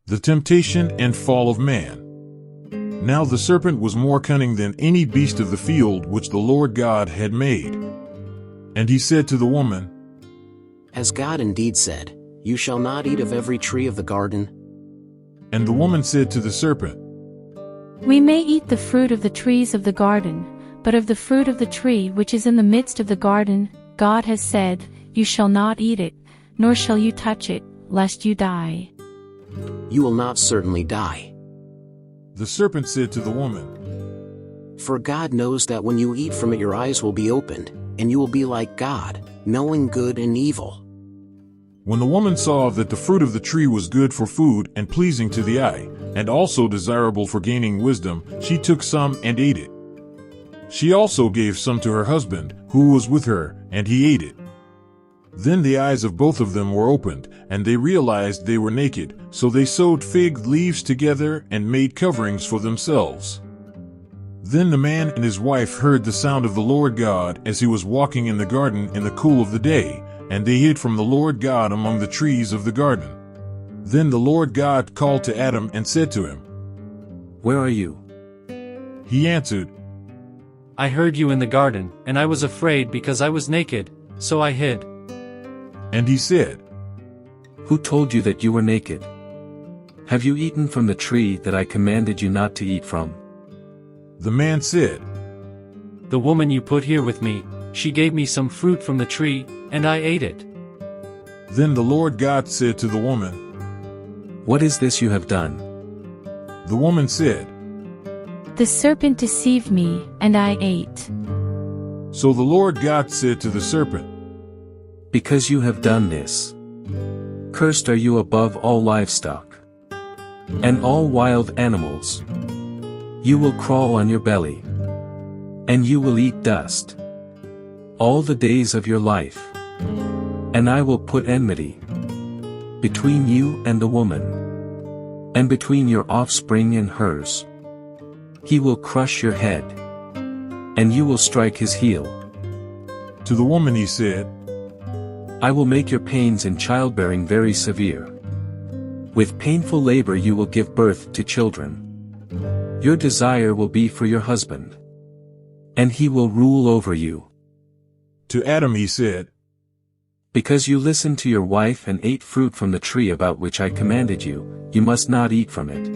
The temptation and fall of man. Now the serpent was more cunning than any beast of the field which the Lord God had made. And he said to the woman, Has God indeed said, You shall not eat of every tree of the garden? And the woman said to the serpent, We may eat the fruit of the trees of the garden, but of the fruit of the tree which is in the midst of the garden, God has said, You shall not eat it, nor shall you touch it, lest you die. You will not certainly die. The serpent said to the woman, For God knows that when you eat from it your eyes will be opened, and you will be like God, knowing good and evil. When the woman saw that the fruit of the tree was good for food and pleasing to the eye, and also desirable for gaining wisdom, she took some and ate it. She also gave some to her husband, who was with her, and he ate it. Then the eyes of both of them were opened, and they realized they were naked, so they sewed fig leaves together and made coverings for themselves. Then the man and his wife heard the sound of the Lord God as he was walking in the garden in the cool of the day, and they hid from the Lord God among the trees of the garden. Then the Lord God called to Adam and said to him, Where are you? He answered, I heard you in the garden, and I was afraid because I was naked, so I hid. And he said, Who told you that you were naked? Have you eaten from the tree that I commanded you not to eat from? The man said, The woman you put here with me, she gave me some fruit from the tree, and I ate it. Then the Lord God said to the woman, What is this you have done? The woman said, The serpent deceived me, and I ate. So the Lord God said to the serpent, Because you have done this, cursed are you above all livestock and all wild animals. You will crawl on your belly, and you will eat dust all the days of your life. And I will put enmity between you and the woman, and between your offspring and hers. He will crush your head, and you will strike his heel. To the woman he said, I will make your pains in childbearing very severe. With painful labor you will give birth to children. Your desire will be for your husband, and he will rule over you. To Adam he said, Because you listened to your wife and ate fruit from the tree about which I commanded you, you must not eat from it.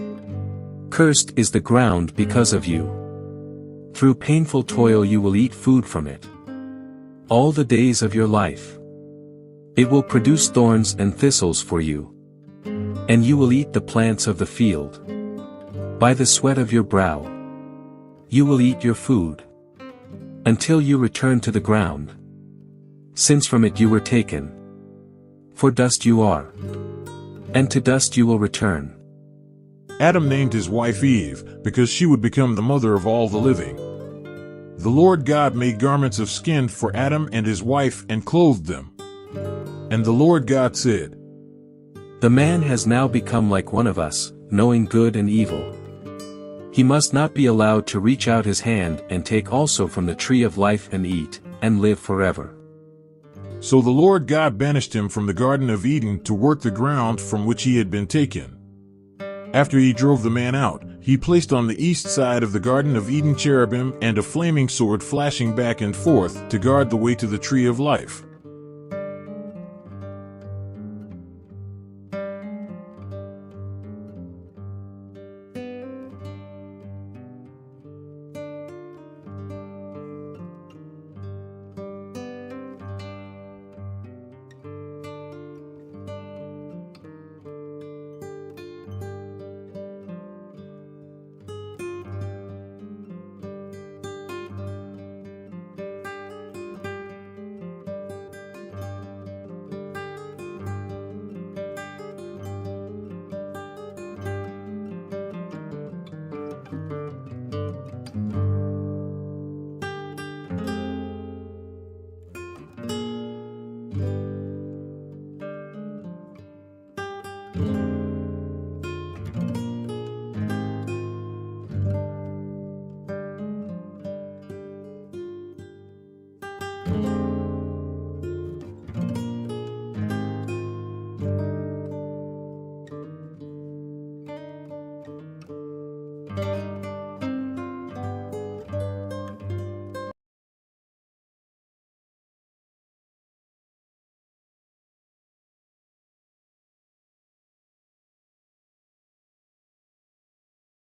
Cursed is the ground because of you. Through painful toil you will eat food from it all the days of your life. It will produce thorns and thistles for you, and you will eat the plants of the field. By the sweat of your brow you will eat your food, until you return to the ground, since from it you were taken. For dust you are, and to dust you will return. Adam named his wife Eve, because she would become the mother of all the living. The Lord God made garments of skin for Adam and his wife and clothed them. And the Lord God said, The man has now become like one of us, knowing good and evil. He must not be allowed to reach out his hand and take also from the tree of life and eat, and live forever. So the Lord God banished him from the Garden of Eden to work the ground from which he had been taken. After he drove the man out, he placed on the east side of the Garden of Eden cherubim and a flaming sword flashing back and forth to guard the way to the tree of life. it.